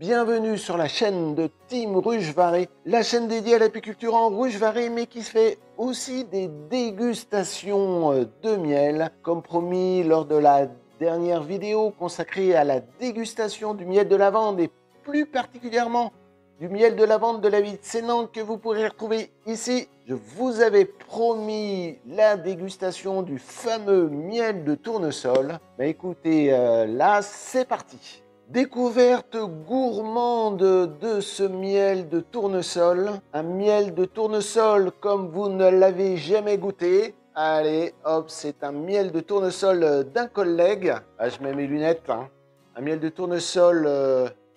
bienvenue sur la chaîne de Team Ruchevarey, la chaîne dédiée à l'apiculture en Ruchevarey, mais qui fait aussi des dégustations de miel, comme promis lors de la dernière vidéo consacrée à la dégustation du miel de lavande et plus particulièrement du miel de lavande de la ville de Sénan que vous pourrez retrouver ici. Je vous avais promis la dégustation du fameux miel de tournesol. Bah écoutez, là c'est parti. Découverte gourmande de ce miel de tournesol. Un miel de tournesol comme vous ne l'avez jamais goûté. Allez, hop, c'est un miel de tournesol d'un collègue. Ah, je mets mes lunettes. Hein. Un miel de tournesol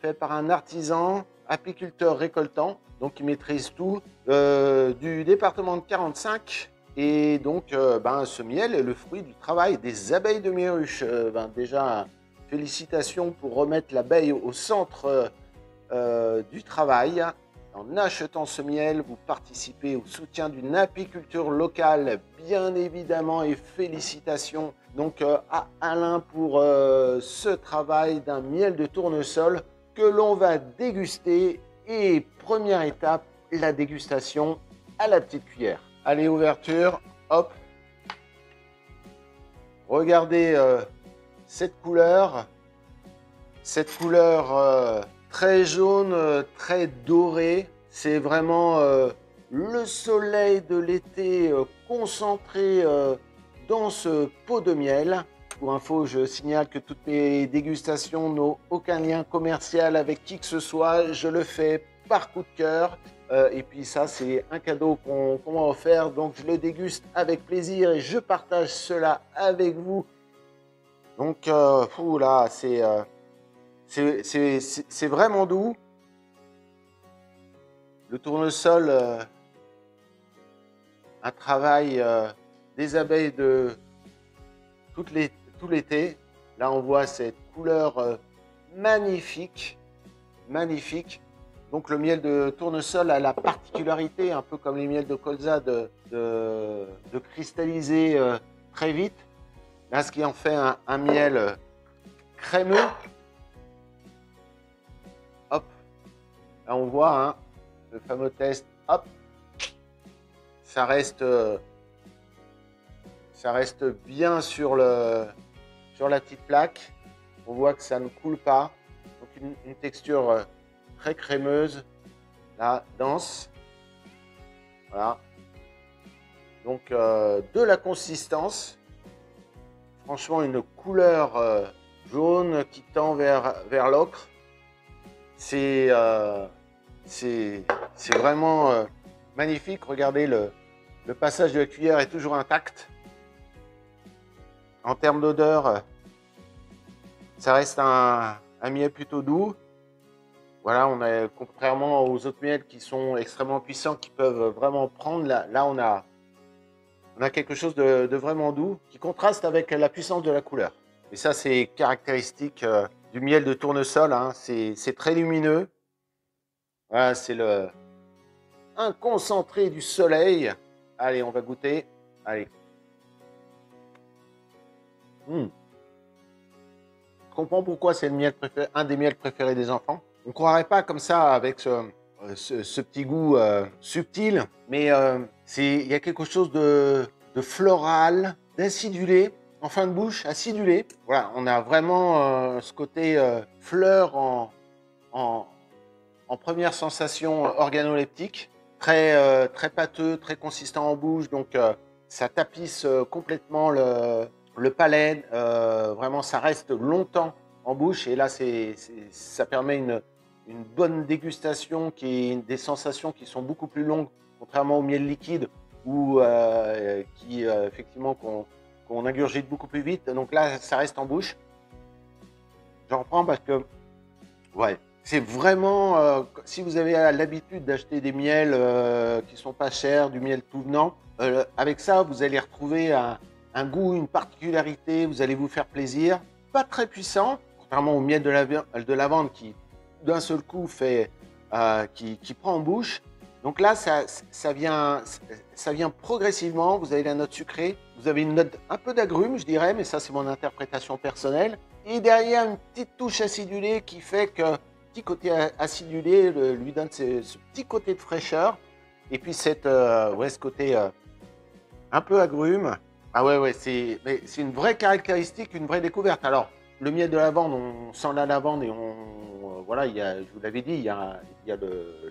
fait par un artisan, apiculteur récoltant, donc il maîtrise tout, du département de 45. Et donc, ce miel est le fruit du travail des abeilles de Méruche. Déjà, félicitations pour remettre l'abeille au centre du travail. En achetant ce miel, vous participez au soutien d'une apiculture locale, bien évidemment, et félicitations donc à Alain pour ce travail d'un miel de tournesol que l'on va déguster. Et première étape, la dégustation à la petite cuillère. Allez, ouverture, hop. Regardez cette couleur très jaune, très dorée. C'est vraiment le soleil de l'été concentré dans ce pot de miel. Pour info, je signale que toutes mes dégustations n'ont aucun lien commercial avec qui que ce soit. Je le fais par coup de cœur. Et puis ça, c'est un cadeau qu'on m'a offert. Donc, je le déguste avec plaisir et je partage cela avec vous. Donc, là, c'est vraiment doux. Le tournesol, un travail des abeilles de tout l'été. Là, on voit cette couleur magnifique. Donc, le miel de tournesol a la particularité, un peu comme les miels de colza, de cristalliser très vite. Là, ce qui en fait un miel crémeux. Hop. Là, on voit hein, le fameux test. Hop. Ça reste bien sur la petite plaque. On voit que ça ne coule pas. Donc, une texture très crémeuse. Là, dense. Voilà. Donc, de la consistance. Franchement, une couleur jaune qui tend vers l'ocre. C'est vraiment magnifique. Regardez, le passage de la cuillère est toujours intact. En termes d'odeur, ça reste un miel plutôt doux. Voilà, contrairement aux autres miels qui sont extrêmement puissants, qui peuvent vraiment prendre, là on a quelque chose de vraiment doux qui contraste avec la puissance de la couleur. Et ça, c'est caractéristique du miel de tournesol. Hein. C'est très lumineux. Voilà, c'est un concentré du soleil. Allez, on va goûter. Allez. Je comprends pourquoi c'est un des miels préférés des enfants. On ne croirait pas comme ça avec ce petit goût subtil, mais il y a quelque chose de floral, d'acidulé, en fin de bouche, acidulé. Voilà, on a vraiment ce côté fleur en première sensation organoleptique, très pâteux, très consistant en bouche, donc ça tapisse complètement le palais. Vraiment, ça reste longtemps en bouche, et là, ça permet une bonne dégustation, des sensations qui sont beaucoup plus longues, contrairement au miel liquide, ou effectivement qu'on ingurgite beaucoup plus vite. Donc là, ça reste en bouche. J'en reprends parce que, ouais, c'est vraiment, si vous avez l'habitude d'acheter des miels qui sont pas chers, du miel tout venant, avec ça, vous allez retrouver un goût, une particularité, vous allez vous faire plaisir. Pas très puissant, contrairement au miel de lavande qui, d'un seul coup, qui prend en bouche. Donc là, ça vient progressivement. Vous avez la note sucrée, vous avez une note un peu d'agrumes, je dirais, mais ça, c'est mon interprétation personnelle. Et derrière, une petite touche acidulée qui fait que petit côté acidulé lui donne ce petit côté de fraîcheur. Et puis ouais, ce côté un peu agrume. Ah ouais, c'est une vraie caractéristique, une vraie découverte. Alors, le miel de lavande, on sent la lavande et voilà, je vous l'avais dit, il y a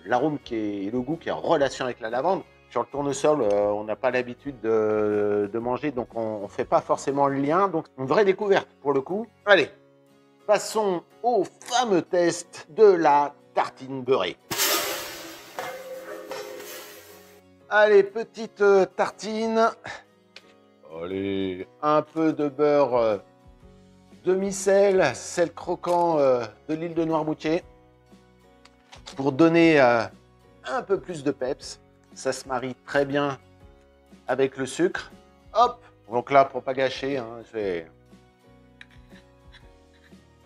l'arôme et le goût qui est en relation avec la lavande. Sur le tournesol, on n'a pas l'habitude de manger, donc on ne fait pas forcément le lien. Donc, une vraie découverte pour le coup. Allez, passons au fameux test de la tartine beurrée. Allez, petite tartine. Allez, un peu de beurre demi-sel, sel croquant de l'île de Noirmoutier pour donner un peu plus de peps. Ça se marie très bien avec le sucre. Hop, donc là, pour pas gâcher, hein,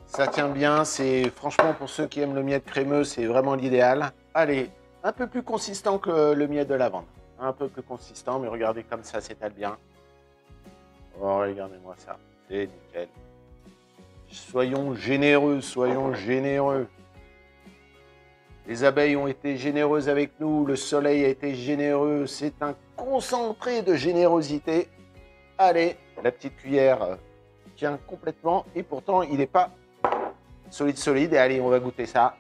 ça tient bien. C'est franchement, pour ceux qui aiment le miel crémeux, c'est vraiment l'idéal. Allez, un peu plus consistant que le miel de lavande. Un peu plus consistant, mais regardez comme ça s'étale bien. Oh, regardez-moi ça, c'est nickel. Soyons généreux, soyons généreux. Les abeilles ont été généreuses avec nous, le soleil a été généreux, c'est un concentré de générosité. Allez, la petite cuillère tient complètement et pourtant il n'est pas solide. Et allez, on va goûter ça.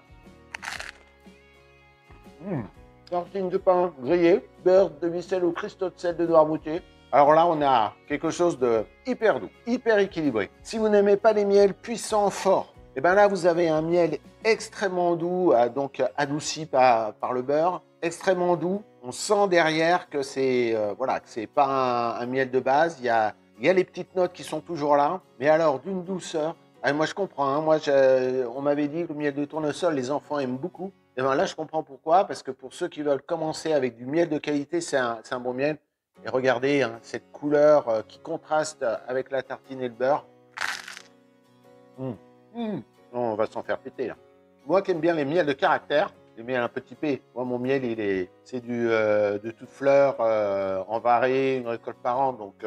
Tartine de pain grillé, beurre de micelle au cristaux de sel de Noirmoutier. Alors là, on a quelque chose de hyper doux, hyper équilibré. Si vous n'aimez pas les miels puissants, forts, et bien là, vous avez un miel extrêmement doux, donc adouci par le beurre, extrêmement doux. On sent derrière que c'est voilà, que c'est pas un miel de base. Il y a les petites notes qui sont toujours là, mais alors d'une douceur. Ah, moi, je comprends. Hein, on m'avait dit que le miel de tournesol, les enfants aiment beaucoup. Et bien là, je comprends pourquoi, parce que pour ceux qui veulent commencer avec du miel de qualité, c'est un bon miel. Et regardez hein, cette couleur qui contraste avec la tartine et le beurre. On va s'en faire péter. Là. Moi qui aime bien les miels de caractère, les miels un peu typés. Moi, mon miel, c'est de toute fleur en varée, une récolte par an, donc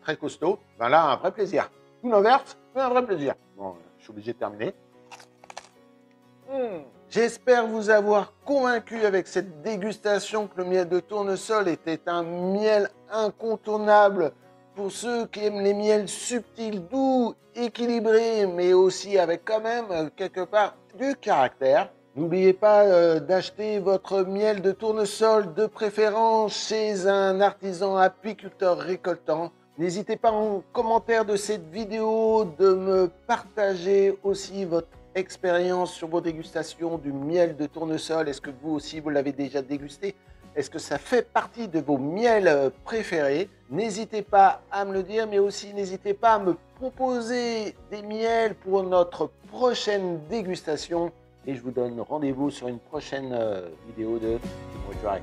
très costaud. Ben là, un vrai plaisir. Une verte, mais un vrai plaisir. Bon, je suis obligé de terminer. J'espère vous avoir convaincu avec cette dégustation que le miel de tournesol était un miel incontournable pour ceux qui aiment les miels subtils, doux, équilibrés, mais aussi avec quand même quelque part du caractère. N'oubliez pas d'acheter votre miel de tournesol de préférence chez un artisan apiculteur récoltant. N'hésitez pas en commentaire de cette vidéo de me partager aussi votre expérience sur vos dégustations du miel de tournesol. Est-ce que vous aussi vous l'avez déjà dégusté? Est-ce que ça fait partie de vos miels préférés? N'hésitez pas à me le dire, mais aussi n'hésitez pas à me proposer des miels pour notre prochaine dégustation. Et je vous donne rendez-vous sur une prochaine vidéo de Team Rouge Varé.